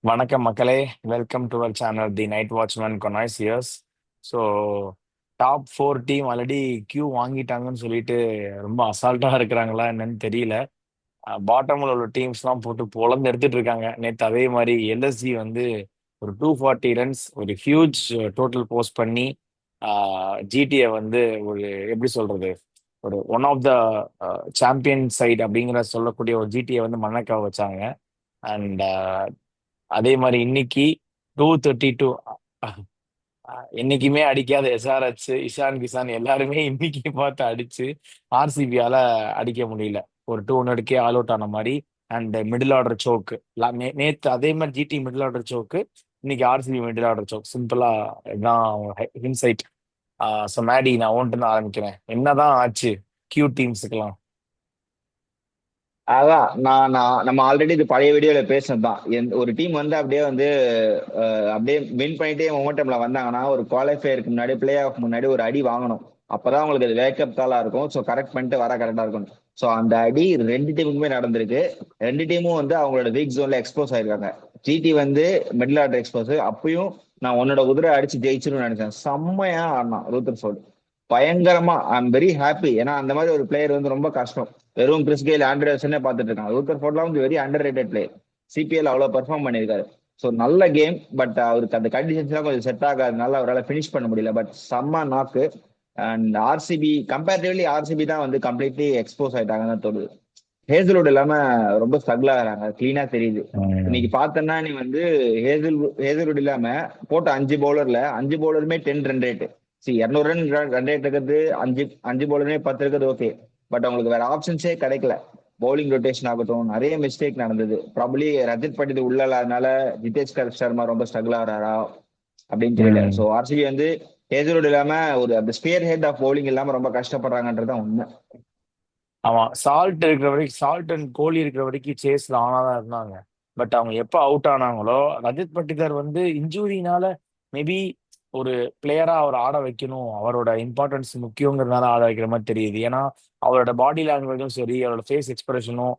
வணக்கம் மக்களே. Welcome to our channel the night watchman connoisseurs years. So top 4 team already Q வாங்கிட்டாங்கன்னு சொல்லிட்டு ரொம்ப அசால்ட்டாக இருக்கிறாங்களா என்னன்னு தெரியல. பாட்டமில் உள்ள டீம்ஸ்லாம் போட்டு பொழந்து எடுத்துட்டு இருக்காங்க. நேற்று அதே மாதிரி எல்எஸ்ஜி வந்து ஒரு 240 ரன்ஸ் ஒரு ஹியூஜ் டோட்டல் போஸ்ட் பண்ணி ஜிடிஏ வந்து ஒரு எப்படி சொல்றது, ஒரு one of the champion side அப்படிங்கிற சொல்லக்கூடிய ஒரு ஜிடிஏ வந்து மண்ணக்காவ வச்சாங்க. அண்ட் அதே மாதிரி இன்னைக்கு 232 என்னைக்குமே அடிக்காத எஸ்ஆர்ஹெச் இஷான் கிஷான் எல்லாருமே இன்னைக்கு பார்த்து அடிச்சு ஆர்சிபியால அடிக்க முடியல. ஒரு 200கே ஆல் அவுட் ஆன மாதிரி. அண்ட் மிடில் ஆர்டர் சோக்கு நேத்து அதே மாதிரி ஜிடி மிடில் ஆர்டர் சோக்கு, இன்னைக்கு ஆர்சிபி மிடில் ஆர்டர் சோக். சிம்பிளா இதான் இன்சைட். ஸோ மேடி, நான் ஓன்ட்டு தான் ஆரம்பிக்கிறேன். என்னதான் ஆச்சு கியூ டீம்ஸுக்கெல்லாம்? அதான் நம்ம ஆல்ரெடி இது பழைய வீடியோல பேசினதுதான். ஒரு டீம் வந்து அப்படியே வந்து அப்படியே வின் பண்ணிட்டே மொமெண்டம்ல வந்தாங்கன்னா ஒரு குவாலிஃபயருக்கு முன்னாடி பிளே ஆஃப் முன்னாடி ஒரு அடி வாங்கணும். அப்பதான் உங்களுக்கு அது வேக்கப் காலா இருக்கும். ஸோ கரெக்ட் பண்ணிட்டு வர கரெக்டா இருக்கும். ஸோ அந்த அடி ரெண்டு டீமுக்குமே நடந்திருக்கு. ரெண்டு டீமும் வந்து அவங்களோட வீக் ஜோன்ல எக்ஸ்போஸ் ஆயிருக்காங்க. ஜிடி வந்து மிடில் ஆர்டர் எக்ஸ்போஸ். அப்பயும் நான் உன்னோட குதிரை அடிச்சு ஜெயிச்சிருன்னு நினைச்சேன். செம்மையா ஆடினான் ரூத்தர்ஃபோர்டு. பயங்கரமா ஐ எம் வெரி ஹாப்பி. ஏன்னா அந்த மாதிரி ஒரு பிளேயர் வந்து ரொம்ப கஷ்டம். வெறும் கிறிஸ் கெயில் ஆண்ட்ரேசனே பார்த்துட்டு இருக்காங்க. ரூத்தர்ஃபோர்ட்லாம் வந்து very under rated player. CPL அவ்வளவு பெர்ஃபார்ம் பண்ணியிருக்காரு. ஸோ நல்ல கேம். பட் அவருக்கு அந்த கண்டிஷன்ஸ்லாம் கொஞ்சம் செட் ஆகாதனால அவரால் ஃபினிஷ் பண்ண முடியல. பட் செம்ம நாக்கு. அண்ட் ஆர்சிபி கம்பேரிட்டிவ்லி ஆர்சிபி தான் வந்து கம்ப்ளீட்லி எக்ஸ்போஸ் ஆயிட்டாங்கன்னு தோணுது. ஹேசல்வுட் இல்லாம ரொம்ப ஸ்ட்ரகிள் ஆகுறாங்க, கிளீனா தெரியுது. இன்னைக்கு பார்த்தேன்னா நீ வந்து ஹேசல்வுட் இல்லாம போட்ட 5 பவுலர்ல 5 பவுலருமே 10 ரன் ரேட். 200 ரன் ரேட் இருக்கிறது, அஞ்சு அஞ்சு பவுலருமே 10 இருக்கிறது ஓகே. பட் அவங்களுக்கு வேற ஆப்ஷன்ஸே கிடைக்கல. பவுலிங் ரொட்டேஷன் ஆகட்டும், நிறைய மிஸ்டேக் நடந்தது. ப்ராபப்ளி ரஜத் பட்டிது உள்ள இல்லாதனால ஜிதேஷ் சர்மா ரொம்ப ஸ்ட்ரகிள் ஆகிறாரா அப்படின்னு தெரியல. ஸோ ஆர்சிபி வந்து ஹேசல்வுட் இல்லாம ஒரு அந்த ஸ்பியர் ஹெட் ஆஃப் பவுலிங் இல்லாம ரொம்ப கஷ்டப்படுறாங்கன்றதான் உண்மை. ஆமா, சால்ட் இருக்கிற வரைக்கும், சால்ட் அண்ட் கோலி இருக்கிற வரைக்கும் சேஸ்ல ஆனாதான் இருந்தாங்க. பட் அவங்க எப்ப அவுட் ஆனாங்களோ, ரஜத் பட்டிதார் வந்து இன்ஜூரினால மேபி ஒரு பிளேயரா அவர் ஆட வைக்கணும், அவரோட இம்பார்ட்டன்ஸ் முக்கியங்கிறதுனால ஆட வைக்கிற மாதிரி தெரியுது. ஏன்னா அவரோட பாடி லாங்குவேஜும் சரி, அவரோட ஃபேஸ் எக்ஸ்பிரஷனும்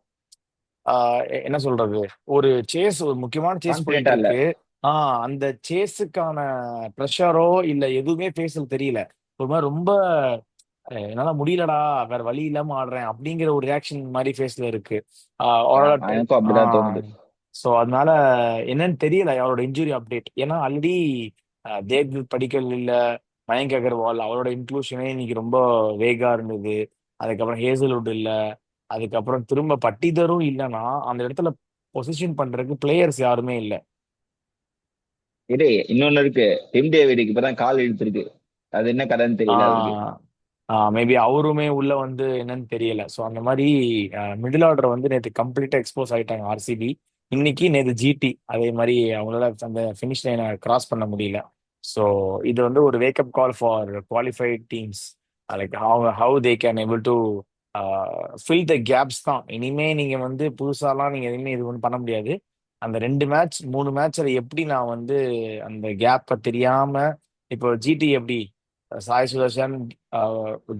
என்ன சொல்றது, ஒரு சேஸ், ஒரு முக்கியமான சேஸ் போயிட்டு கான்பிடென்டா இல்ல. இருக்கு. அந்த சேஸுக்கான ப்ரெஷரோ இல்ல எதுவுமே ஃபேஸ்ல தெரியல. ஒரு மாதிரி ரொம்ப என்னால முடியலடா, வேற வழி இல்லாம ஆடுறேன் அப்படிங்கிற ஒரு ரியாக்ஷன் மாதிரி ஃபேஸ்ல இருக்கு. எனக்கும் அப்படிதான் தோணுது. ஸோ அதனால என்னன்னு தெரியல அவரோட இன்ஜுரி அப்டேட். ஏன்னா ஆல்ரெடி தேவ்தத் படிக்கல் இல்ல, மயங்க் அகர்வால் அவரோட இன்க்ளூஷனே இன்னைக்கு ரொம்ப வேகா இருந்தது. அதுக்கப்புறம் ஹேசல்வுட் இல்ல, அதுக்கப்புறம் திரும்ப பட்டிதரும் இல்லைன்னா அந்த இடத்துல பொசிஷன் பண்றதுக்கு பிளேயர்ஸ் யாருமே இல்ல. இரு, இன்னொன்னு இருக்கு. டிம் டேவிடுக்கு இப்பதான் கால் இழுத்துருக்கு. அது என்ன கதைன்னு தெரியல அவருக்கு. மேபி அவருமே உள்ள வந்து என்னன்னு தெரியல. ஸோ அந்த மாதிரி மிடில் ஆர்டர் வந்து நேற்று கம்ப்ளீட்டா எக்ஸ்போஸ் ஆயிட்டாங்க ஆர்சிபி. இன்னைக்கு நேற்று ஜிடி அதே மாதிரி அவங்களால அந்த ஃபினிஷ் லைனை கிராஸ் பண்ண முடியல. ஸோ இது வந்து ஒரு wake up call for qualified teams. Like how they can able to fill the gaps தான். இனிமே நீங்க வந்து புதுசாலாம் நீங்க எதுவுமே இது ஒன்றும் பண்ண முடியாது. அந்த 2 மேட்ச் 3 மேட்ச்ல எப்படி நான் வந்து அந்த கேப்பை தெரியாம, இப்போ ஜிடி எப்படி Sai Sudharsan,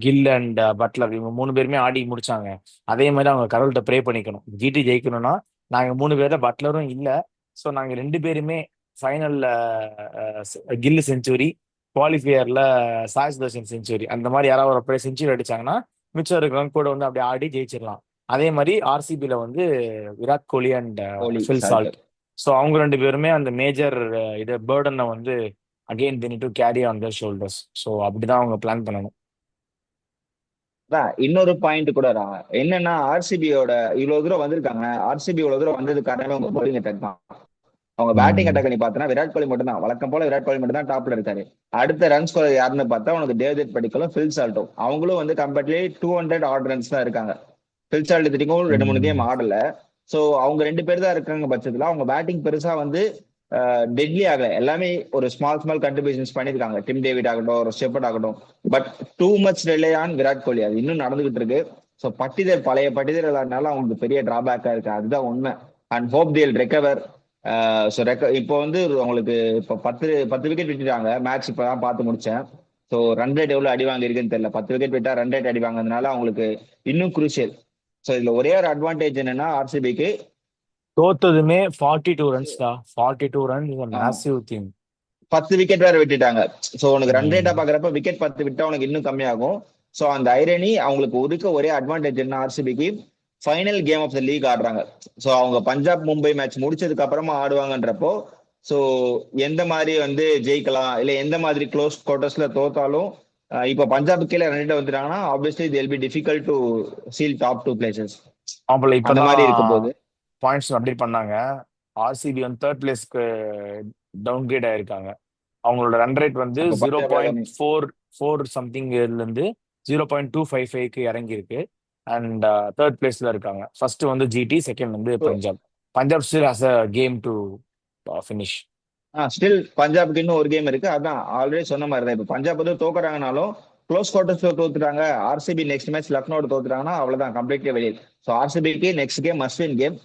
Gill and Buttler இவங்க 3 பேருமே ஆடி முடிச்சாங்க. அதே மாதிரி அவங்க கடவுள்கிட்ட ப்ரே பண்ணிக்கணும். ஜிடி ஜெயிக்கணும்னா நாங்க 3 பேர்ல பட்லரும் இல்ல. ஸோ நாங்க 2 பேருமே ஃபைனல்ல கில்லு செஞ்சுரி, குவாலிஃபையர்ல சாய் சுதர்ஷன் செஞ்சுரி, அந்த மாதிரி யாராவது ஒரு செஞ்சுரி அடிச்சாங்கன்னா மிச்சம் இருக்கிறவங்க கூட வந்து அப்படியே ஆடி ஜெயிச்சிடலாம். அதே மாதிரி ஆர்சிபில வந்து Virat Kohli and Kohli Phil Salt. Salt. So அவங்க 2 பேருமே அந்த மேஜர் இது பேர்டனை வந்து again they need to carry on their shoulders. So அப்படிதான் அவங்க பிளான் பண்ணணும். இன்னொரு பாயிண்ட் கூட என்னன்னா ஆர்சிபியோட இவ்வளவு தூரம் வந்திருக்காங்க. ஆர்சிபி இவ்வளவு தூரம் வந்தது காரணமே உங்க பவுலிங் அட்டாக் தான். அவங்க பேட்டிங் ம். அட்டாக் நீ பார்த்தனா விராட் கோலி மட்டும் தான், வழக்கம் போல விராட் கோலி மட்டும் தான் டாப்ல இருக்காரு. அடுத்த ரன் ஸ்கோர் யாருன்னு பார்த்தா உனக்கு தேவ்தத் படிக்கலும் ஃபில் சால்ட்டும். அவங்களும் வந்து கம்பேர்ட்லி 200 ஆட் ரன்ஸ் தான் இருக்காங்க. ஃபில் சால்ட் திட்டிக்கும் 2 3 கேம் ம். ஆடல. ஸோ அவங்க 2 பேர் தான் இருக்காங்க பட்சத்துல அவங்க பேட்டிங் பெருசா வந்து டெட்லி ஆகல. எல்லாமே ஒரு ஸ்மால் ஸ்மால் கண்ட்ரிபியூஷன்ஸ் பண்ணிருக்காங்க. டிம் டேவிட் ஆகட்டும், ஒரு ஸ்டெப்பர்ட் ஆகட்டும். But too much rely on Virat Kohli. அது இன்னும் நடந்துகிட்டு இருக்கு. ஸோ பட்டிதர் பழைய பட்டிதர் இல்லாதனால அவங்களுக்கு பெரிய டிராபேக்கா இருக்கு. அதுதான் உண்மை. அண்ட் ஹோப் தேல் ரெக்கவர். ஸோ இப்போ வந்து உங்களுக்கு இப்போ 10 விக்கெட் விட்டுட்டாங்க. மேட்ச் இப்பதான் பார்த்து முடிச்சேன். ஸோ ரன் ரேட் எவ்வளவு அடி வாங்கியிருக்குன்னு தெரியல. 10 விக்கெட் விட்டா ரன் ரேட் அடி வாங்கினதுனால அவங்களுக்கு இன்னும் குரூஷியல். ஸோ இதுல ஒரே ஒரு அட்வான்டேஜ் என்னன்னா ஆர்சிபிக்கு தோத்ததுமே 42 ரன்ஸ் தான். 42 runs is massive thing. 10 wicket வேற விட்டுட்டாங்க. சோ உனக்கு ரன் ரேட்டா ம். பாக்குறப்ப விக்கெட் 10 விட்டா உனக்கு இன்னும் கம்மியாகும். சோ அந்த ஐரணி அவங்களுக்கு ஒதுக்க ஒரே அட்வான்டேஜ் என்ன ஆர்சிபிக்கு, final game of the league ஆடுறாங்க. சோ அவங்க பஞ்சாப் மும்பை மேட்ச் முடிச்சதுக்கு அப்புறமா ஆடுவாங்கன்றப்போ, சோ எந்த மாதிரி வந்து ஜெயிக்கலாம் இல்ல எந்த மாதிரி க்ளோஸ் குவார்டர்ஸ்ல தோத்தாலும் இப்ப பஞ்சாப் கீழே ரெண்டு வந்துட்டாங்கன்னா obviously they'll be difficult to seal top two places. ஆம்பளை அந்த இப்பதான் மாதிரி இருக்கும் போது பாயிண்ட்ஸ் அப்டேட் பண்ணாங்க. ஆர்சிபி வந்து தேர்ட் பிளேஸ்க்கு டவுன் கிரேட் ஆயிருக்காங்க. அவங்களோட ரன் ரேட் வந்து அப்ப ஜீரோ பஞ்சாப் பாயிண்ட் எல்லாமே ஃபோர் ஃபோர் இருந்து 0.255க்கு இறங்கியிருக்கு. அண்ட் தேர்ட் பிளேஸ்ல இருக்காங்க. ஃபர்ஸ்ட் வந்து ஜிடி, செகண்ட் வந்து Punjab. Punjab still has a game to finish. Still பஞ்சாபுக்கு இன்னும் ஒரு கேம் இருக்கு. அதான் ஆல்ரெடி சொன்ன மாதிரி தான். இப்ப பஞ்சாப் வந்து தோக்குறாங்கனாலும் க்ளோஸ் குவார்டர்ஸ்ல தோத்துட்டாங்க. ஆர்சிபி நெக்ஸ்ட் மேட்ச் லக்னோட தோத்துட்டாங்கன்னா அவ்வளவுதான், கம்ப்ளீட்லி வெளியே. ஸோ ஆர்சிபிக்கு next game must win game.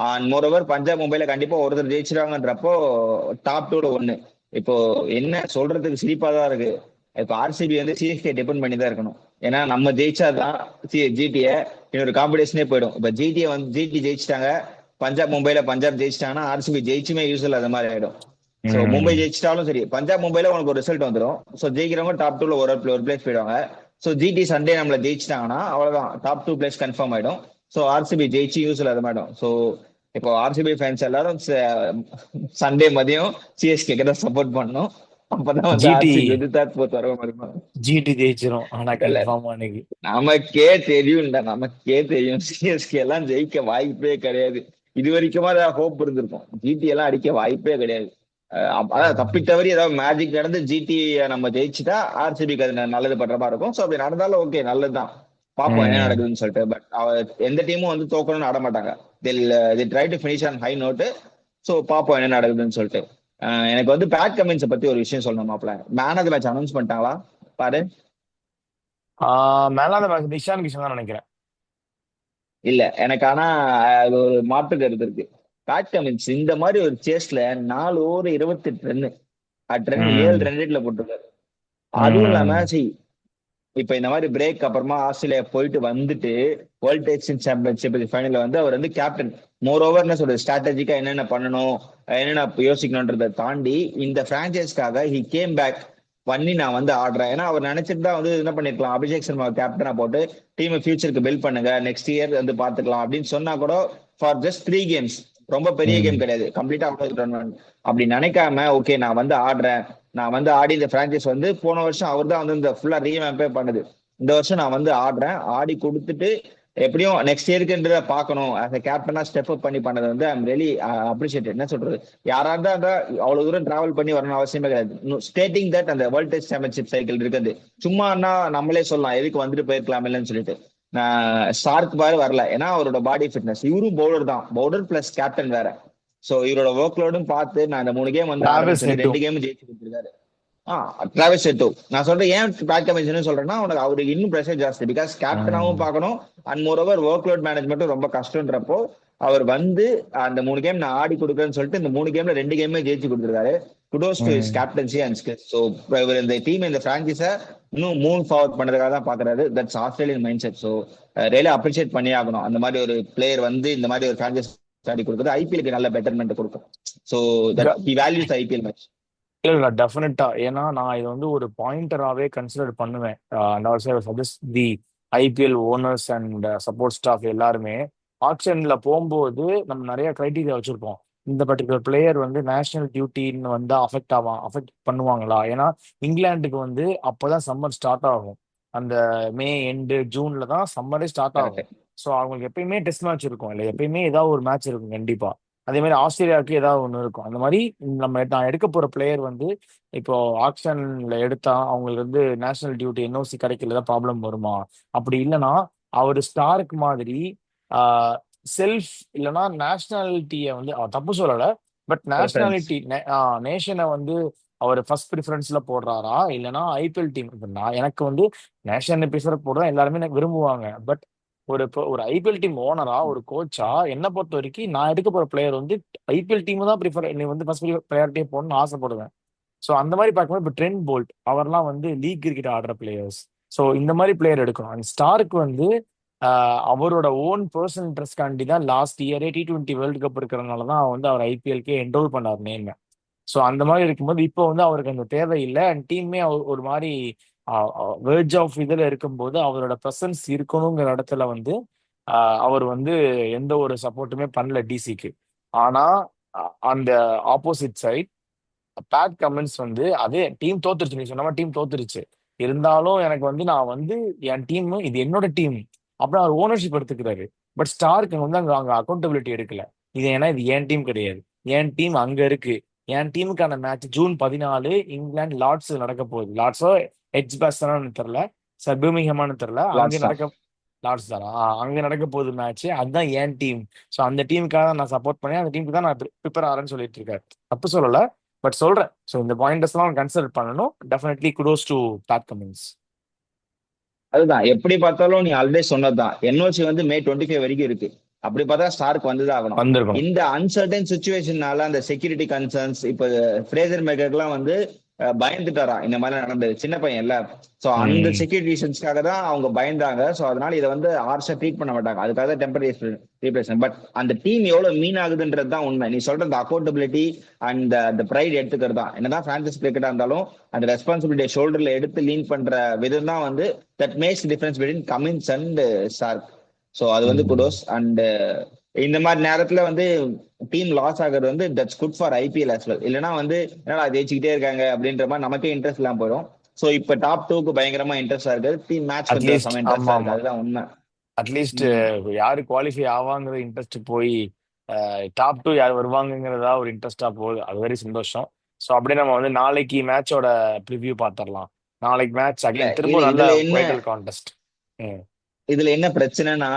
And more over Punjab மும்பைல கண்டிப்பா ஒருத்தர் ஜெயிச்சிருவாங்கன்றப்போ டாப் டூல ஒண்ணு. இப்போ என்ன சொல்றதுக்கு சிரிப்பா தான் இருக்கு. இப்போ ஆர்சிபி வந்து சிஎஸ்கே டிபெண்ட் பண்ணி தான் இருக்கணும். ஏன்னா நம்ம ஜெயிச்சாதான் ஜிடிஏ இன்னொரு காம்படிஷனே போயிடும். இப்ப ஜிடிஏ வந்து ஜிடி ஜெயிச்சிட்டாங்க, பஞ்சாப் மும்பைல பஞ்சாப் ஜெயிச்சிட்டாங்கன்னா ஆர்சிபி ஜெயிச்சுமே யூஸ்வல் அது மாதிரி ஆயிடும். சோ மும்பை ஜெயிச்சிட்டாலும் சரி, பஞ்சாப் மும்பைல உனக்கு ஒரு ரிசல்ட் வந்துடும். சோ ஜெயிக்கிறவங்க டாப் டூல ஒரு பிளேஸ் போயிடுவாங்க. சோ ஜிடி சண்டே நம்மள ஜெயிச்சிட்டாங்கன்னா அவ்வளவுதான், டாப் டூ பிளேஸ் கன்ஃபார்ம் ஆயிடும். சோ ஆர்சிபி ஜெயிச்சு யூஸ்ல அது மாட்டோம். சோ இப்போ ஆர்சிபி ஃபேன்ஸ் எல்லாரும் சண்டே மதியம் சிஎஸ்கே தான் சப்போர்ட் பண்ணணும். அப்பதான் வந்து ஜிடி ஆர்சிபி வந்து தேர்ட் ஃபோர்த் வர மாதிரி. ஜிடி ஜெயிச்சிரும் ஆனா இல்ல, கன்ஃபார்ம் அன்னைக்கு. நமக்கே தெரியும்டா, நமக்கே தெரியும் சிஎஸ்கே எல்லாம் ஜெயிக்க வாய்ப்பே கிடையாது. இது வரைக்குமா ஏதாவது ஹோப் இருந்திருக்கும், ஜிடி எல்லாம் அடிக்க வாய்ப்பே கிடையாது. அதான் தப்பி தவறி ஏதாவது மேஜிக் நடந்து ஜிடி நம்ம ஜெயிச்சுட்டா ஆர்சிபிக்கு அது நல்லது பண்ற மாதிரி இருக்கும். சோ அப்படி நடந்தாலும் ஓகே, நல்லதுதான். பாப்போம் என்ன ம். நடக்குதுன்னு சொல்லிட்டு. பட் எந்த டீமும் வந்து தோக்கணும்னு ஆட மாட்டாங்க. Try to finish on high note. So பாப்போம் என்ன நடக்குதுன்னு சொல்லிட்டு. எனக்கு வந்து பேட் கமின்ஸை பத்தி ஒரு விஷயம் சொல்லணும் மாப்ள. Man of the match announce பண்ணிட்டாங்களா பாரு. மேல அந்த மேட்ச் நிஷான் கிஷன் தான் நினைக்கிறேன். இல்ல எனக்கு ஆனா அது ஒரு மாற்று கருத்து இருக்கு. பேட் கமின்ஸ் இந்த மாதிரி ஒரு சேஸ்ல 4 over 28 run at run 7 run ரேட்ல போட்டிருக்காரு. அதுவும் இல்லாம ம். இப்ப இந்த மாதிரி பிரேக் அப்புறமா ஆஸ்திரேலியா போயிட்டு வந்துட்டு வேர்ல்ட் டெஸ்டிங் சாம்பியன்ஷிப் ஃபைனல்ல வந்து அவர் வந்து கேப்டன். மோர் ஓவர் என்ன சொல்றது, ஸ்ட்ராட்டஜிக்கா என்னென்ன பண்ணணும், என்னென்ன யோசிக்கணும்ன்றதை தாண்டி இந்த பிரான்ச்சைஸ்க்காக ஹி கேம் பேக் பண்ணி நான் வந்து ஆடுறேன். ஏன்னா அவர் நினைச்சிட்டு தான் வந்து என்ன பண்ணிருக்கலாம், அபிஷேக் சர்மா கேப்டனா போட்டு டீம் ஃபியூச்சருக்கு பில்ட் பண்ணுங்க, நெக்ஸ்ட் இயர் வந்து பாத்துக்கலாம் அப்படின்னு சொன்னா கூட, ஃபார் ஜஸ்ட் 3 கேம்ஸ், ரொம்ப பெரிய கேம் ம். கிடையாது, கம்ப்ளீட்டா அப்படி நினைக்காம ஓகே நான் வந்து ஆடுறேன், நான் வந்து ஆடி இந்த பிரான்ச்சைஸ் வந்து போன வருஷம் அவர் தான் வந்து இந்த ஃபுல்லா ரீமேம்பே பண்ணுது. இந்த வருஷம் நான் வந்து ஆடுறேன், ஆடி கொடுத்துட்டு எப்படியும் நெக்ஸ்ட் இயர்க்குன்றத பார்க்கணும். ஆஸ் அ கேப்டனா ஸ்டெப் அப் பண்ணி பண்ணது வந்து ஐம் ரியலி அப்ரிஷியேட். என்ன சொல்றது, யாரா இருந்தா அவ்வளவு தூரம் டிராவல் பண்ணி வரணும் அவசியமே கிடையாது. ஸ்டேட்டிங் தட் அந்த வேர்ல்ட் டெஸ்ட் சாம்பியன்ஷிப் சைக்கிள் இருக்குது. சும்மானா நம்மளே சொல்லலாம் எதுக்கு வந்துட்டு போயிருக்கலாம் இல்லைன்னு சொல்லிட்டு. ஸ்டார்க் பாரு வரல, ஏன்னா அவரோட பாடி ஃபிட்னஸ். இவரும் பவுலர் தான், பவுலர் பிளஸ் கேப்டன் வேற. சோ இவரோட ஒர்க் லோடும் பார்த்து நான் இந்த 3 கேம் வந்து ஆடுறேன்னு டிராவிஸ் சொல்லி ஹெட்டும். 2 கேம் ஜெயிச்சு கொடுத்துருக்காரு. Travis head. நான் சொல்றேன் ஏன் பேட் கமிஷன் சொல்றேன்னா, உனக்கு அவருக்கு இன்னும் பிரஷர் ஜாஸ்தி. பிகாஸ் கேப்டனாவும் ம். பார்க்கணும், and more over work load மேனேஜ்மெண்ட்டும் ரொம்ப கஷ்டம்ன்றப்போ அவர் வந்து அந்த 3 கேம் நான் ஆடி கொடுக்குறேன்னு சொல்லிட்டு இந்த 3 கேம்ல 2 கேமே ஜெயிச்சு கொடுத்துருக்காரு. குடோஸ் டு ஹிஸ் ம். Captaincy and skills. ஸோ இவர் இந்த டீம் இந்த பிரான்ச்சைஸை இன்னும் மூவ் ஃபார்வர்ட் பண்றதுக்காக தான் பாக்குறாரு. That's Australian mind set. So really appreciate பண்ணி ஆகணும். அந்த மாதிரி ஒரு பிளேயர் வந்து இந்த மாதிரி ஒரு பிரான்ச்சைஸ் ஆடி கொடுக்குறது ஐபிஎலுக்கு நல்ல பெட்டர்மெண்ட் கொடுக்கும். So that he values IPL match. இல்ல இல்ல டெஃபினட்டா. ஏன்னா நான் இது வந்து ஒரு பாயிண்டராகவே கன்சிடர் பண்ணுவேன். And also suggest the IPL owners and support staff எல்லாருமே ஆக்ஷன்ல போகும்போது நம்ம நிறைய கிரைட்டீரியா வச்சிருப்போம். இந்த பர்டிகுலர் பிளேயர் வந்து நேஷனல் டியூட்டின்னு வந்து அஃபெக்ட் பண்ணுவாங்களா? ஏன்னா இங்கிலாந்துக்கு வந்து அப்போதான் சம்மர் ஸ்டார்ட் ஆகும். அந்த மே எண்டு ஜூன்ல தான் சம்மரே ஸ்டார்ட் ஆகும். கரெக்ட். ஸோ அவங்களுக்கு எப்பயுமே டெஸ்ட் மேட்ச் இருக்கும், இல்லை எப்பயுமே ஏதாவது ஒரு மேட்ச் இருக்கும் கண்டிப்பா. அதே மாதிரி ஆஸ்திரேலியாவுக்கு ஏதாவது ஒன்று இருக்கும். அந்த மாதிரி நான் எடுக்க போற பிளேயர் வந்து இப்போ ஆக்ஷன்ல எடுத்தா அவங்களுக்கு வந்து நேஷனல் டியூட்டி என்ஓசி கிடைக்கல ப்ராப்ளம் வருமா? அப்படி இல்லைன்னா அவர் ஸ்டார்க் மாதிரி செல்ஃப் இல்லைன்னா நேஷனாலிட்டியை வந்து அவர் தப்பு சொல்லலை, பட் ப்ரிஃபரன்ஸ். நேஷனாலிட்டி நேஷனை வந்து அவர் ஃபர்ஸ்ட் ப்ரிஃபரன்ஸ்ல போடுறாரா, இல்லைன்னா ஐபிஎல் டீம். இப்போ நான் எனக்கு வந்து நேஷனல் ப்ரிஃபர் போடுறா எல்லாருமே எனக்கு விரும்புவாங்க. பட் ஒரு ஐபிஎல் டீம் ஓனரா ஒரு கோச்சா என்ன பொறுத்த வரைக்கும் நான் எடுக்க போற பிளேயர் வந்து ஐபிஎல் டீம் தான் ப்ரிஃபர் நீ வந்து ஃபர்ஸ்ட் ப்ரையாரிட்டியே போடணும்னு ஆசைப்படுவேன். ஸோ அந்த மாதிரி பார்க்கும்போது இப்போ ட்ரெண்ட் போல்ட் அவர்லாம் வந்து லீக் கிரிக்கெட் ஆடுற பிளேயர்ஸ். ஸோ இந்த மாதிரி பிளேயர் எடுக்கணும். அண்ட் ஸ்டாருக்கு வந்து அவரோட ஓன் பர்சனல் இன்ட்ரெஸ்ட்காண்டி தான் லாஸ்ட் இயரே T20 வேர்ல்டு கப் இருக்கிறதுனால தான் அவர் வந்து அவர் ஐபிஎல்கே என்ரோல் பண்ணார் நேம். ஸோ அந்த மாதிரி இருக்கும்போது இப்போ வந்து அவருக்கு அந்த தேவை இல்லை. அண்ட் டீமே ஒரு மாதிரி வேர்ஜ் ஆஃப் இதில் இருக்கும்போது அவரோட ப்ரெசன்ஸ் இருக்கணுங்கிற இடத்துல வந்து அவர் வந்து எந்த ஒரு சப்போர்ட்டுமே பண்ணல டிசிக்கு. ஆனா அந்த ஆப்போசிட் சைட் பேட் கமெண்ட்ஸ் வந்து அதே டீம் தோத்துருச்சு, நீ சொன்ன மாதிரி டீம் தோத்துருச்சு, இருந்தாலும் எனக்கு வந்து நான் வந்து என் டீம் இது என்னோட டீம் அப்புறம் அவர் ஓனர்ஷிப் எடுத்துக்கிறாரு. பட் ஸ்டார்க்கு வந்து அங்க அங்க அக்கௌண்டபிலிட்டி எடுக்கல. இது ஏன்னா இது என் டீம் கிடையாது, என் டீம் அங்க இருக்கு. என் டீமுக்கான மேட்ச் ஜூன் 14 இங்கிலாந்து லார்ட்ஸ் நடக்க போகுது. லார்ட்ஸோ எட்ஜ்பாஸ்டனான்னு தெரியல, சார் birminghamனு தெரியல, அங்க லார்ட்ஸ் தான். நடக்க லார்ட்ஸ் தானா அங்க நடக்க போகுது மேட்ச். அதுதான் என் டீம். ஸோ அந்த டீமுக்காக தான் நான் சப்போர்ட் பண்ணி அந்த டீமுக்கு தான் நான் ப்ரிப்பேர் ஆகிறேன்னு சொல்லிட்டு இருக்காரு. தப்பு சொல்லல, பட் சொல்றேன். ஸோ இந்த பாயிண்டர்ஸ் எல்லாம் கன்சிடர் பண்ணணும். Definitely kudos to Pat Cummins. அதுதான் எப்படி பார்த்தாலும் நீ ஆல்ரெடி சொன்னதுதான், என்ஓசி வந்து May 25 வரைக்கும் இருக்கு. அப்படி பார்த்தா ஸ்டார்க் வந்துதான் ஆகணும். வந்திருக்கணும். இந்த அன்சர்டன் சுச்சுவேஷன்னால அந்த செக்யூரிட்டி கன்சர்ன்ஸ் இப்ப ஃப்ரேசர் மேக்கர்லாம் வந்து பயந்துட்டாராம். இந்த மாதிரி நடந்தது, சின்ன பையன் இல்ல. சோ அந்த ம். செக்யூரிட்டி ரீசன்ஸ்க்காக தான் அவங்க பயந்தாங்க. சோ அதனால இதை வந்து ஹார்ஷா ட்ரீட் பண்ண மாட்டாங்க, அதுக்காக தான் டெம்பரரி ரீப்ளேஸ்மெண்ட். பட் அந்த டீம் எவ்வளவு மீன் ஆகுதுன்றது தான் உண்மை. நீ சொல்ற அந்த அக்கௌண்டபிலிட்டி அண்ட் அந்த ப்ரைட் எடுத்துக்கிறது தான். என்னதான் பிரான்சைஸ் கிரிக்கெட்டா இருந்தாலும் அந்த ரெஸ்பான்சிபிலிட்டியை ஷோல்டர்ல எடுத்து லீன் பண்ற விதம் தான் வந்து that makes difference between Cummins and Starc. So அது வந்து ம். குடோஸ். அண்ட் இந்த மாதிரி நேரத்துல வந்து டீம் லாஸ் ஆகுறது வந்து that's good for IPL as well. இல்லைன்னா வந்து என்னடா ஜெயிச்சுக்கிட்டே இருக்காங்க அப்படின்ற மாதிரி நமக்கே இன்ட்ரெஸ்ட் எல்லாம் போயிடும். ஸோ இப்போ டாப் 2க்கு பயங்கரமா இன்ட்ரெஸ்டா இருக்கு, டீம் மேட்ச் கொஞ்சம் அட்லீஸ்ட் செம ஆமா இன்ட்ரெஸ்டா ஆமா இருக்கு, அதுதான் உண்மை. அட்லீஸ்ட் ம். யாரு குவாலிஃபை ஆவாங்கிற இன்ட்ரெஸ்ட் போய் டாப் 2 யார் வருவாங்கங்கிறதா ஒரு இன்ட்ரெஸ்டா போகுது. அது வெரி சந்தோஷம். ஸோ அப்படியே நம்ம வந்து நாளைக்கு மேட்சோட ப்ரிவ்யூ பார்த்துடலாம். நாளைக்கு மேட்ச் இல்ல அகைன் திரும்ப நல்ல இதுல என்ன, வைட்டல் கான்டெஸ்ட். ம். இதுல என்ன பிரச்சனைனா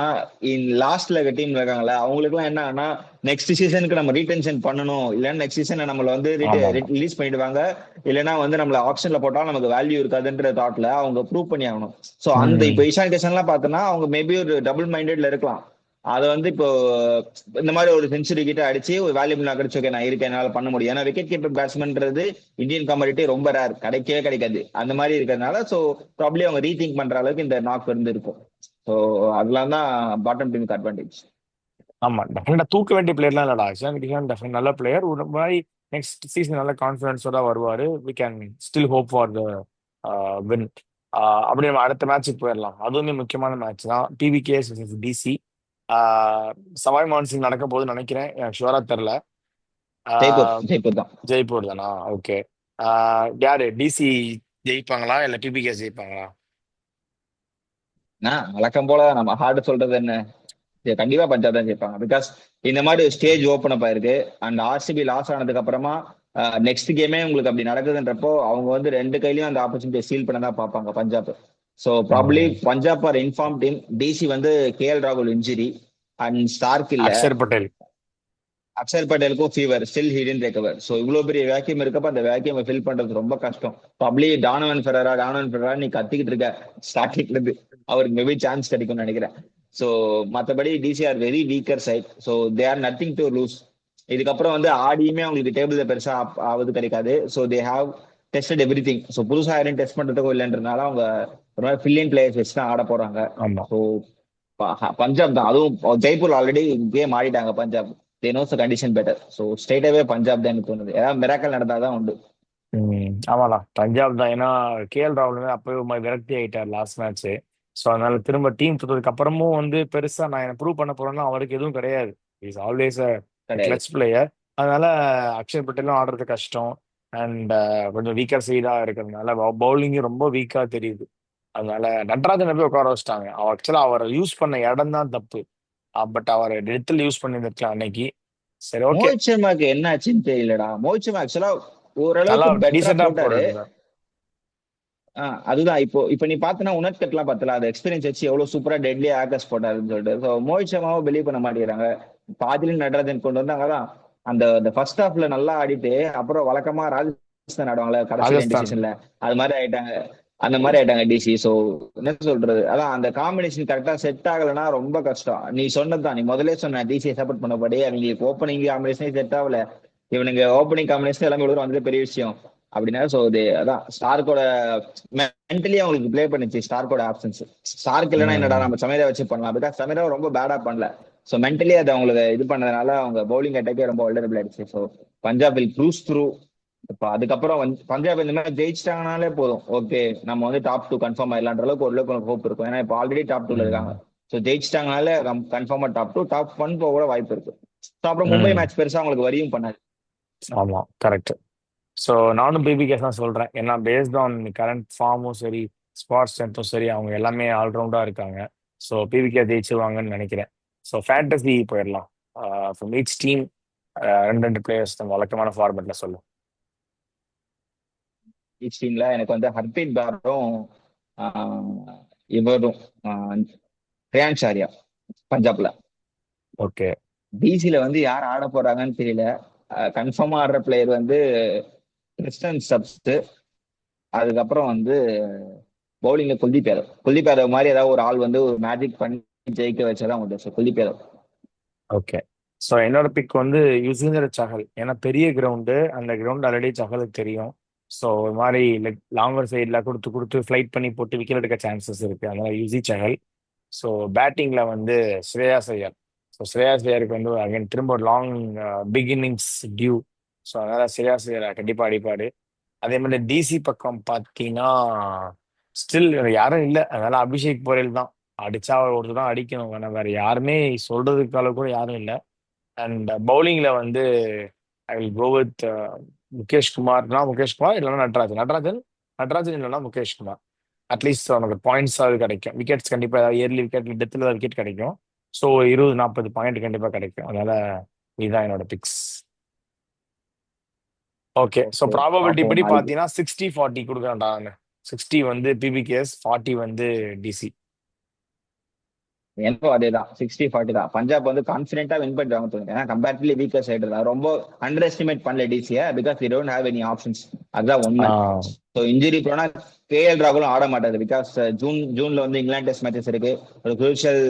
லாஸ்ட்ல இருக்க டீம்ல இருக்காங்களா அவங்களுக்கு எல்லாம் என்னன்னா நெக்ஸ்ட் சீசனுக்கு நம்ம ரீடென்ஷன் பண்ணணும், இல்லைன்னா நெக்ஸ்ட் சீசன் நம்மள வந்து ஆமா ஆமா. ரிலீஸ் பண்ணிடுவாங்க, இல்லைன்னா வந்து நம்மள ஆப்ஷன்ல போட்டாலும் நமக்கு வேல்யூ இருக்காதுன்ற தாட்ல அவங்க ப்ரூவ் பண்ணி ஆகணும். சோ அந்த ம். இப்போ இஷான் கிஷன் எல்லாம் பார்த்தோம்னா அவங்க மேபி ஒரு டபுள் மைண்டட்ல இருக்கலாம். அதை வந்து இப்போ இந்த மாதிரி ஒரு செஞ்சுரி கிட்ட அடிச்சு ஒரு வேல்யூபிள் கிடைச்சு ஓகே நான் இருக்கேன் என்னால பண்ண முடியும். ஏன்னா விக்கெட் கீப்பர் பேட்ஸ்மேன்றது இந்தியன் கம்யூனிட்டி ரொம்ப ரேர், கிடைக்கவே கிடைக்காது. அந்த மாதிரி இருக்கிறதுனால ஸோ ப்ராப்ளி அவங்க ரீதிங்க் பண்ற அளவுக்கு இந்த நாக் வந்து இருக்கும். ஸோ அதெல்லாம் தான் பாட்டம் டீமுக்கு அட்வான்டேஜ். ஆமா டெஃபினட்டா தூக்க வேண்டிய பிளேயர்லாம் இல்லடா. இஷான் கிஷன் டெஃபினட் நல்ல பிளேயர். ஒரு மாதிரி நெக்ஸ்ட் சீசன் நல்ல கான்ஃபிடன்ஸோட வருவாரு. We can still hope for the win. அப்படி நம்ம அடுத்த மேட்ச்சுக்கு போயிடலாம். அதுவுமே முக்கியமான மேட்ச் தான், டிவிகேஎஸ் டிசி. சவாய் மான்சிங் நடக்க போகுதுன்னு நினைக்கிறேன், எனக்கு ஷுவரா தெரில. ஜெய்ப்பூர் ஜெய்ப்பூர் தான். ஜெய்ப்பூர் தானா? ஓகே. யாரு டிசி ஜெயிப்பாங்களா இல்ல டிபிகேஎஸ் ஜெயிப்பாங்களா? வழக்கம் போல நம்ம ஹார்டு சொல்றது என்ன, கண்டிப்பா பஞ்சாப் தான் ஜெயிப்பாங்க. பிகாஸ் இந்த மாதிரி ஸ்டேஜ் ஓப்பன் அப் ஆயிருக்கு. அண்ட் ஆர்சிபி லாஸ் ஆனதுக்கு அப்புறமா நெக்ஸ்ட் கேமே உங்களுக்கு அப்படி நடக்குதுன்றப்போ அவங்க வந்து ரெண்டு கையிலயும் அந்த ஆப்பர்ச்சுனிட்டியை சீல் பண்ண தான் பார்ப்பாங்க Punjab. So probably hmm. Punjab are in form team. DC வந்து கேஎல் ராகுல் இன்ஜுரி அண்ட் ஸ்டார்க் இல்ல, அக்ஷர் பட்டேல். அக்ஷர் பட்டேலுக்கும் fever, still he didn't recover. So இவ்வளவு பெரிய வேக்யூம் இருக்கப்ப அந்த வேக்யூம் ஃபில் பண்றது ரொம்ப கஷ்டம். ப்ராப்ளி டானவன் ஃபெரரா நீ கத்திக்கிட்டு இருக்க ஸ்டார்டிங்ல இருந்து, அவருக்கு மேபி சான்ஸ் கிடைக்கும்னு நினைக்கிறேன். ஸோ மற்றபடி DC are very weaker side. So they are nothing to lose. இதுக்கப்புறம் வந்து ஆடியுமே அவங்களுக்கு டேபிள் பெருசா ஆவது கிடைக்காது. So they have tested everything. ஸோ புதுசா யாரையும் டெஸ்ட் பண்றதுக்கும் இல்லைன்றதுனால அவங்க ஒரு மாதிரி ஃபில்லிங் பிளேயர்ஸ் வச்சு தான் ஆட போறாங்க. ஆமா. ஸோ பஞ்சாப் தான், அதுவும் ஜெய்ப்பூர் ஆல்ரெடி கேம் ஆடிட்டாங்க Punjab. They know the condition better. So ஸ்ட்ரெயிட்டாவே பஞ்சாப் தான் எனக்கு தோணுது. ஏதாவது மிராக்கல் நடந்தாதான் உண்டு. ஆமாடா பஞ்சாப் தான். ஏன்னா கேஎல் ராகுல் அப்பவே ஒரு மாதிரி விரக்தி ஆயிட்டார் லாஸ்ட் மேட்ச். ஸோ அதனால திரும்ப டீம் தோத்ததுக்கு அப்புறமும் வந்து பெருசா நான் என்ன ப்ரூவ் பண்ண போறேன்னா அவருக்கு எதுவும் கிடையாது. இஸ் ஆல்வேஸ் அ கிடையாது. Clutch player. அதனால அக்ஷர் பட்டேலும் ஆடுறது கஷ்டம். அண்ட் கொஞ்சம் வீக்கர் சைடா இருக்கிறதுனால பவுலிங்கும் ரொம்ப வீக்கா தெரியுது. அதனால நட்ராஜனை போய் உட்கார வச்சிட்டாங்க. ஆக்சுவலா அவரை யூஸ் பண்ண இடம் தான் தப்பு. பட் அவர் இடத்துல யூஸ் பண்ணிருக்கலாம் அன்னைக்கு. சரி ஓகே. மோஹித் சர்மாக்கு என்ன ஆச்சுன்னு தெரியலடா. மோஹித் சர்மா ஆக்சுவலா நல்லா ஓரளவுக்கு பெட்டரா டீசெண்டா போட்டாரு. போடுறாரு. அதுதான் இப்போ இப்ப நீ பாத்தனா உனத்கட் எல்லாம் பார்த்தல, அது எக்ஸ்பீரியன்ஸ் வச்சு எவ்வளவு சூப்பரா டெட்லி ஆக்கஸ் போட்டாருன்னு சொல்லிட்டு. ஸோ மோஹித் சர்மாவை பிலீவ் பண்ண மாட்டேங்கிறாங்க. பாதிலும் நடராஜன் கொண்டு வந்தாங்க தான். அந்த ஃபர்ஸ்ட் ஹாஃப்ல நல்லா ஆடிட்டு அப்புறம் வழக்கமா ராஜஸ்தான் ஆடுவாங்கல்ல கடைசி ரெண்டு ராஜஸ்தான். சீசன்ல, அது மாதிரி ஆயிட்டாங்க. அந்த மாதிரி ஆயிட்டாங்க டிசி. ஸோ என்ன சொல்றது, அதான் அந்த காம்பினேஷன் கரெக்டா செட் ஆகலைன்னா ரொம்ப கஷ்டம். நீ சொன்னதுதான், நீ முதலே சொன்ன டிசியை சப்போர்ட் பண்ணபடி அவங்களுக்கு ஓப்பனிங் காம்பினேஷனே செட் ஆகல. இவனுங்க ஓப்பனிங் காம்பினேஷன் எல்லாமே வந்து பெரிய விஷயம். அப்படின்னா ஸோ இது அதான் ஸ்டார்க்கோட மென்டலி அவங்களுக்கு ப்ளே பண்ணிச்சு ஸ்டார்க்கோட ஆப்ஷன்ஸ். ஸ்டார்க் இல்லைன்னா என்னடா ம். நம்ம சமீரா வச்சு பண்ணலாம், பிகாஸ் சமீரா ரொம்ப பேடா பண்ணல. ஸோ மென்டலி அது அவங்களுக்கு இது பண்ணதுனால அவங்க பவுலிங் அட்டாக்கே ரொம்ப வல்டரபிள் ஆயிடுச்சு. So Punjab will cruise through. இப்போ அதுக்கப்புறம் வந்து பஞ்சாப் இந்த மாதிரி ஜெயிச்சிட்டாங்கனாலே போதும், ஓகே நம்ம வந்து டாப் டூ கன்ஃபார்ம் ஆயிடலான்ற அளவுக்கு ஓரளவுக்கு ஹோப் இருக்கும். ஏன்னா இப்போ ஆல்ரெடி டாப் டூல இருக்காங்க. ம். ஸோ ஜெயிச்சிட்டாங்கனால கன்ஃபார்மா டாப் டூ, டாப் ஒன் போக கூட வாய்ப்பு இருக்கு. ஸோ அப்புறம் மும்பை ம். மேட்ச் பெருசா அவங்களுக்கு வரியும் பண்ணாது. ஆமா, கரெக்ட். ஸோ நானும் பிபிகேஸ் தான் சொல்றேன். ஏன்னா பேஸ்ட் ஆன் கரண்ட் ஃபார்மும் சரி, ஸ்பாட் ஸ்ட்ரென்த்தும் சரி, அவங்க எல்லாமே ஆல்ரவுண்டா இருக்காங்க. ஸோ பிபிகே ஜெயிச்சுவாங்கன்னு நினைக்கிறேன். ஸோ ஃபேண்டசி போயிடலாம். ஃப்ரம் ஈச் டீம் ரெண்டு ரெண்டு பிளேயர்ஸ் நம்ம வழக்கமான ஃபார்மேட்ல சொல்லும். ஈச் டீம்ல எனக்கு வந்து ஹர்பீத் பாரும் ஆஹ் இவரும் பிரியான்ஷ் ஆர்யா பஞ்சாப்ல. ஓகே. பிசில வந்து யார் ஆட போறாங்கன்னு தெரியல. கன்ஃபார்மா ஆடுற பிளேயர் வந்து கிறிஸ்டன் ஸ்டப்ஸ். அதுக்கப்புறம் வந்து பவுலிங்ல குல்தீப் யாதவ் மாதிரி ஏதாவது ஒரு ஆள் வந்து ஒரு மேஜிக் பண்ணி ஜெயிக்க வச்சாதான் உண்டு. குல்தீப் யாதவ். ஓகே. ஸோ என்னோட பிக் வந்து யுஸ்வேந்திர சஹல். ஏன்னா பெரிய கிரவுண்டு, அந்த கிரவுண்ட் ஆல்ரெடி சஹலுக்கு தெரியும். ஸோ ஒரு மாதிரி லைக் லாங்கர் சைடில் கொடுத்து கொடுத்து ஃப்ளைட் பண்ணி போட்டு விக்கெட் எடுக்க சான்சஸ் இருக்கு. அதனால யுசி சஹல். ஸோ பேட்டிங்ல வந்து ஸ்ரேயாஸ் ஐயர். ஸோ ஸ்ரேயாஸ் ஐயருக்கு வந்து அகைன் திரும்ப ஒரு long big innings due. So அதனால ஸ்ரேயாஸ் ஐயர் கண்டிப்பாக அடிப்பாடு. அதே மாதிரி டிசி பக்கம் பார்த்தீங்கன்னா ஸ்டில் யாரும் இல்லை. அதனால அபிஷேக் போரேல் தான். அடிச்சா ஒருத்தர் தான் அடிக்கணும், வேணா வேற யாருமே சொல்றதுக்கு அளவு கூட யாரும் இல்லை. அண்ட் பவுலிங்ல வந்து I will go with Mukesh Kumar இல்லைன்னா நடராஜன் இல்லைன்னா முகேஷ் குமார். அட்லீஸ்ட் அவனுக்கு பாயிண்ட்ஸ் அது கிடைக்கும். விக்கெட்ஸ் கண்டிப்பா ஏதாவது இயர்லி விக்கெட் டெத்தில் விக்கெட் கிடைக்கும். ஸோ 20-40 பாயிண்ட் கண்டிப்பா கிடைக்கும். அதனால இதுதான் என்னோட picks. Okay. So okay, probability பார்ப்போம் படி நாளைக்கு. பார்த்தீங்கன்னா 60-40 கொடுக்குறேன்டா. 60 வந்து பிபிகேஎஸ், 40 வந்து டிசி. எனக்கும் அதேதான், 60-40 தான். பஞ்சாப் வந்து கான்பிடென்டா வின் பண்ணிடுவாங்க தோணுது. ஏன்னா கம்பேரிட்டிவ்லி வீக்கர் சைடு தான். ரொம்ப அண்டர் எஸ்டிமேட் பண்ணல டிசியை, because we don't have any options. அதுதான் உண்மை. ஸோ இன்ஜுரி போனா கேஎல் ராகுலும் ஆட மாட்டாரு. பிகாஸ் ஜூன்ல வந்து இங்கிலாந்து டெஸ்ட் மேட்சஸ் இருக்கு, ஒரு குரூஷியல்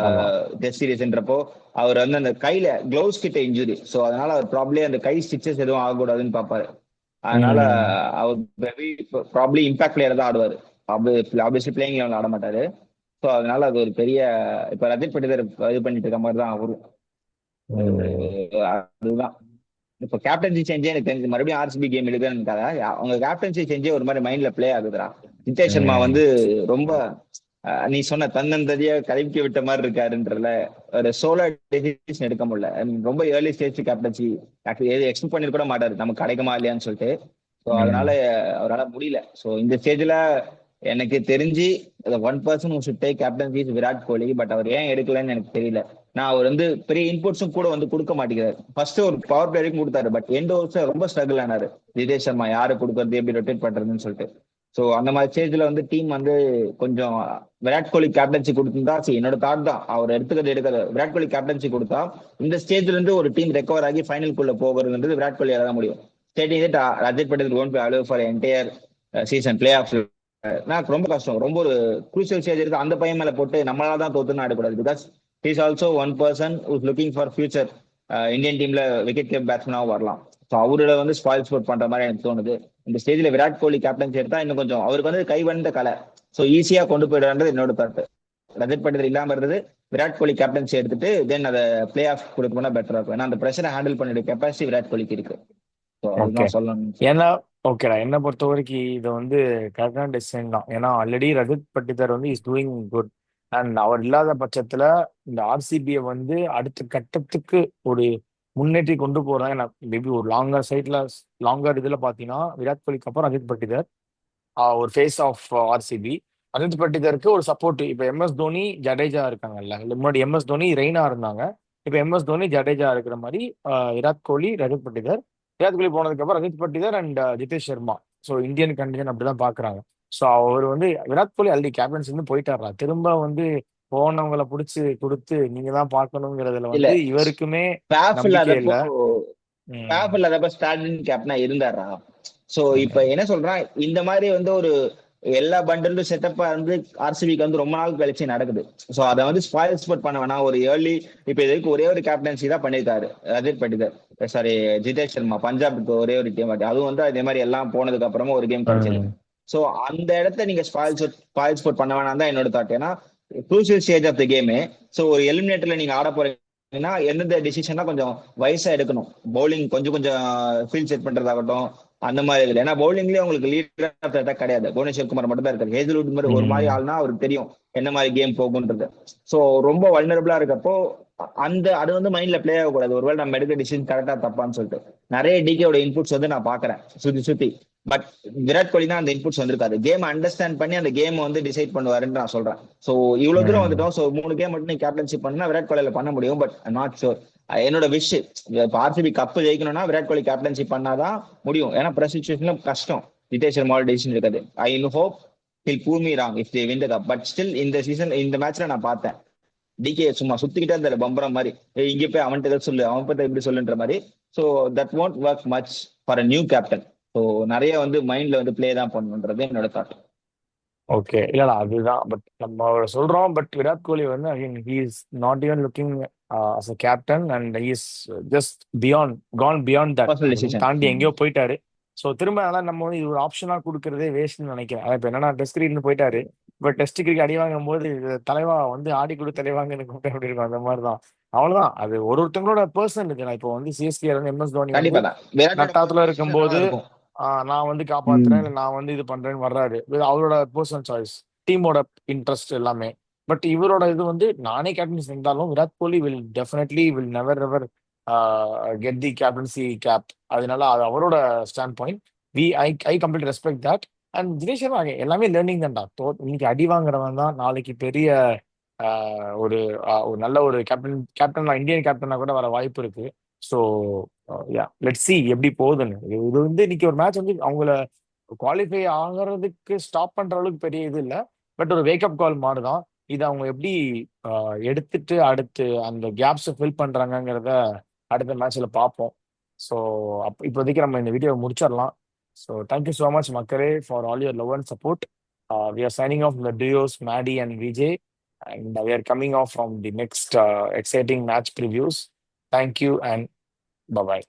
ஆமா. டெஸ்ட் சீரீஸ்ன்றப்போ அவர் வந்து அந்த கையில கிளவுஸ் கிட்ட இன்ஜுரி. ஸோ அதனால அவர் ப்ராப்ளி அந்த கை ஸ்டிச்சஸ் எதுவும் ஆகக்கூடாதுன்னு பார்ப்பாரு. அதனால ம். அவர் ப்ராப்ளி இம்பாக்ட் பிளேயர் தான் ஆடுவார். ஆப்வியஸ்லி பிளேயிங் லெவல் ஆட மாட்டாரு. ஸோ அதனால அது ஒரு பெரிய, இப்ப ரஜத் பட்டிதர் இது பண்ணிட்டு இருக்க மாதிரி தான் அவரும். ம். அதுதான். இப்போ கேப்டன்சி சேஞ்சே எனக்கு தெரிஞ்சு மறுபடியும் ஆர்சிபி கேம் எடுக்கிறேன்னு அவங்க கேப்டன்சி சேஞ்சே ஒரு மாதிரி மைண்ட்ல பிளே ஆகுதுடா. நிதேஷ் சர்மா ம். வந்து ரொம்ப நீ சொன்ன தன்னந்தனியா கலக்கி விட்ட மாதிரி இருக்காருன்றல ஒரு சோலோ டெசிஷன் எடுக்க முடியல. ரொம்ப ஏர்லி ஸ்டேஜ் கேப்டன்சி எது எக்ஸ்பெக்ட் பண்ணிருக்க கூட மாட்டாரு, நமக்கு கிடைக்குமா இல்லையான்னு சொல்லிட்டு. ஸோ அதனால ம். அவரால் முடியல. ஸோ இந்த ஸ்டேஜ்ல எனக்கு தெரிஞ்சு one person should take captaincy is Virat Kohli. But அவர் ஏன் எடுக்கலன்னு எனக்கு தெரியல. நான் அவர் வந்து பெரிய இன்புட்ஸும் கூட வந்து கொடுக்க மாட்டேங்கிறாரு. ஃபர்ஸ்ட் ஒரு பவர் பிளேயருக்கும் கொடுத்தாரு, பட் எண்ட் ஓவர்ஸ் ரொம்ப ஸ்ட்ரகிள் ஆனாரு. நிதேஷ் சர்மா யாரு கொடுக்கறது, எப்படி ரொட்டேட் பண்றதுன்னு சொல்லிட்டு. ஸோ அந்த மாதிரி ஸ்டேஜ்ல வந்து டீம் வந்து கொஞ்சம் விராட் கோலி கேப்டன்சி கொடுத்துருந்தா, சரி என்னோட தாட் தான், அவர் எடுக்கிறது விராட் கோலி கேப்டன்சி கொடுத்தா இந்த ஸ்டேஜ்ல இருந்து ஒரு டீம் ரெக்கவர் ஆகி ஃபைனல்குள்ள போகிறதுன்றது விராட் கோலியால தான் முடியும். Stating Rajat Patel gone by allow for entire season play off. நான் ரொம்ப கஷ்டம், ரொம்ப ஒரு குரூசியல் ஸ்டேஜ் இருக்கு. அந்த பையன் மேல போட்டு நம்மளால தான் தோத்துன்னு ஆடக்கூடாது. Because is also one person who's looking for future Indian டீம்ல விக்கெட் கீப் பேட்ஸ்மேனாகவும் வரலாம். ஸோ அவரோட வந்து ஸ்பாயில் ஸ்போர்ட் பண்ற மாதிரி எனக்கு தோணுது. இந்த ஸ்டேஜ்ல விராட் கோலி கேப்டன்சி எடுத்தா இன்னும் கொஞ்சம் அவருக்கு வந்து கை வந்த கலை, ஸோ ஈஸியா கொண்டு போயிடுறது என்னோட கருத்து. ரஜத் பட்டேல் இல்லாம இருந்தது, விராட் கோலி கேப்டன்சி எடுத்துட்டு தென் அதை பிளே ஆஃப் கொடுக்க போனா பெட்டரா இருக்கும். ஏன்னா அந்த பிரஷரை ஹேண்டில் பண்ணிட கெப்பாசிட்டி விராட் கோலிக்கு இருக்கு. So okay. அதுதான் சொல்லணும். ஏன்னா ஓகேடா, என்னை பொறுத்த வரைக்கும் இது வந்து கரெக்டான டெசிஷன் தான். ஏன்னா ஆல்ரெடி ரஜத் பட்டிதர் வந்து இஸ் டூயிங் குட். அண்ட் அவர் இல்லாத பட்சத்துல இந்த ஆர்சிபியை வந்து அடுத்த கட்டத்துக்கு ஒரு முன்னேற்றி கொண்டு போறாங்க. மேபி ஒரு லாங்கர் இதுல பாத்தீங்கன்னா விராட் கோலிக்கு அப்புறம் ரஜத் பட்டிதர் ஒரு ஃபேஸ் ஆஃப் ஆர்சிபி. ரஜத் பட்டிதருக்கு ஒரு சப்போர்ட். இப்ப எம்எஸ் தோனி ஜடேஜா இருக்காங்கல்ல, இல்ல முன்னாடி எம்எஸ் தோனி ரெய்னா இருந்தாங்க. இப்ப எம்எஸ் தோனி ஜடேஜா இருக்கிற மாதிரி விராட் கோலி ரஜத் பட்டிதர். விராட் கோலி போனதுக்கு அப்புறம் Rajat Patidar and Jitesh Sharma. So Indian condition அப்படிதான் பாக்குறாங்க. ஸோ அவர் வந்து விராட் கோலி ஆல்ரெடி கேப்டன்சி வந்து போயிட்டாரா, திரும்ப வந்து போனவங்களை பிடிச்சி கொடுத்து நீங்க தான் பார்க்கணுங்கிறதுல இல்ல, வந்து இவருக்குமே பேஃப் நம்பிக்கை இல்லாதப்போ இல்லை. ம். பேஃப் இல்லாதப்ப ஸ்டாலின் கேப்டனா இருந்தாரா? சோ இப்ப ம். என்ன சொல்றான், இந்த மாதிரி வந்து ஒரு எல்லா பண்டலும் செட்டப்பா வந்து ஆர்சிபிக்கு வந்து ரொம்ப நாள் கழிச்சு நடக்குது. சோ அதை வந்து ஸ்பாயில் ஸ்பாட் பண்ண வேணாம். ஒரு ஏர்லி இப்ப இதுக்கு ஒரே ஒரு கேப்டன்சி தான் பண்ணிருக்காரு ரஜத் பட்டிதர். சாரி ஜிதேஷ் சர்மா பஞ்சாபுக்கு ஒரே ஒரு கேம் ஆடி, அதுவும் வந்து அதே மாதிரி எல்லாம் போனதுக்கு அப்புறமா ஒரு கேம் கிடைச்சது. ம். ஸோ அந்த இடத்த நீங்க ஸ்பாயில் ஸ்போர்ட் பண்ண வேணாம் தான் என்னோட தாட். ஏன்னா crucial stage of the game. So ஒரு எலிமினேட்டர்ல நீங்க ஆட போறீங்கன்னா எந்தெந்த டிசிஷனா கொஞ்சம் வயசா எடுக்கணும். பவுலிங் கொஞ்சம் கொஞ்சம் ஃபீல்ட் செட் பண்றதாகட்டும் அந்த மாதிரி இருக்கு. ஏன்னா பவுலிங்லயே உங்களுக்கு லீடர் கிடையாது, புவனேஸ்வர் குமார் மட்டும் தான் இருக்காரு. ஹேசல்வுட் மாதிரி ஒரு மாதிரி ம். ஆள்னா அவருக்கு தெரியும் என்ன மாதிரி கேம் போகுன்றது. ஸோ ரொம்ப வல்னரபிளா இருக்கப்போ அந்த அது வந்து மைண்ட்ல பிளே ஆகக்கூடாது, ஒருவேளை நம்ம எடுக்க டிசிஷன் கரெக்டா தப்பான்னு சொல்லிட்டு. நிறைய டிகேயோட இன்புட்ஸ் வந்து நான் பாக்குறேன் சுத்தி சுத்தி. பட் விராட் கோலி தான் அந்த இன்புட்ஸ் வந்திருக்காது. கேம் அண்டர்ஸ்டாண்ட் பண்ணி அந்த கேம் வந்து டிசைட் பண்ணுவாருன்னு நான் சொல்றேன். ஸோ இவ்வளவு தூரம் ம். வந்துட்டோம். ஸோ 3 கேம் மட்டும் நீ கேப்டன்ஷிப் பண்ணா விராட் கோலியில பண்ண முடியும். But not sure. என்னோட விஷ், இப்போ RCB cup ஜெயிக்கணும்னா Virat Kohli captainship பண்ணாதான் முடியும். ஏன்னா பிரஸ் சுச்சுவேஷன்ல கஷ்டம். ஜிதேஷ் சர்மாவோட டிசிஷன் இருக்காது. I hope he'll prove me wrong if they win the cup. But still இந்த சீசன் இந்த மேட்ச்ல நான் பார்த்தேன் டிகே சும்மா சுத்திக்கிட்டே இருந்தாரு பம்பரம் மாதிரி. இங்க போய் அவன்கிட்ட எதாவது சொல்லு, அவன் பத்தி இப்படி சொல்லுன்ற மாதிரி. So that won't work much for a new captain. So நிறைய வந்து மைண்ட்ல வந்து பிளே தான் பண்ணணுன்றது என்னோட தாட். ஓகே. இல்லடா அதுதான். பட் நம்ம சொல்றோம். பட் விராட் கோலி வந்து again he is not even looking as a captain and he is just beyond gone beyond that. Personal அது வந்து டிசிஷன். தாண்டி எங்கேயோ போயிட்டாரு. ஸோ திரும்ப அதெல்லாம் நம்ம வந்து இது ஒரு ஆப்ஷனா கொடுக்கறதே வேஸ்ட்னு நினைக்கிறேன். அதான் இப்போ என்னன்னா டெஸ்ட் கிரிக்கெட்னு போயிட்டாரு. இப்போ டெஸ்ட் கிரிக்கெட் அடி வாங்கும் போது தலைவா வந்து ஆடி கொடு தலைவாங்கன்னு கூப்பிட்டு அப்படி இருக்கும். அந்த மாதிரி தான். அவ்வளவுதான். அது ஒருத்தங்களோட பர்சன் இருக்கு. நான் இப்போ வந்து சிஎஸ்கே வந்து எம்எஸ் தோனி வந்து கண்டிப்பா தான் விராட்டோட நட்டாத்துல பொசிஷன் இருக்கும்போது தான் இருக்கும். நான் வந்து ம். காப்பாத்துறேன், இல்லை நான் வந்து இது பண்றேன்னு வர்றாரு. இது அவரோட பர்சனல் சாய்ஸ், டீமோட இன்ட்ரெஸ்ட் எல்லாமே. பட் இவரோட இது வந்து நானே கேப்டன்சி இருந்தாலும் Virat Kohli will definitely will never ever get the captaincy cap. அதனால அது அவரோட stand point. I complete respect that. And Dinesh Sharma எல்லாமே லேர்னிங் தான்டா. இன்னைக்கு அடி வாங்குறவன் தான் நாளைக்கு பெரிய ஒரு ஒரு நல்ல ஒரு கேப்டன் இந்தியன் கேப்டனா கூட வர வாய்ப்பு இருக்கு. ஸோ யா லெட்ஸ் சி எப்படி போகுதுன்னு. இது வந்து இன்னைக்கு ஒரு மேட்ச் வந்து அவங்கள குவாலிஃபை ஆகிறதுக்கு ஸ்டாப் பண்ற அளவுக்கு பெரிய இது இல்லை. பட் ஒரு வேக்கப் கால் மாதிரி தான். இது அவங்க எப்படி எடுத்துட்டு அடுத்து அந்த கேப்ஸை ஃபில் பண்றாங்கங்கிறத அடுத்த மேட்ச்ல பார்ப்போம். ஸோ இப்போதைக்கு நம்ம இந்த வீடியோ முடிச்சிடலாம். ஸோ தேங்க்யூ ஸோ மச் மக்களே for all your love and support. We are signing off the duos Maddie and Vijay, and we are coming off from the next exciting match previews. Thank you and bye bye.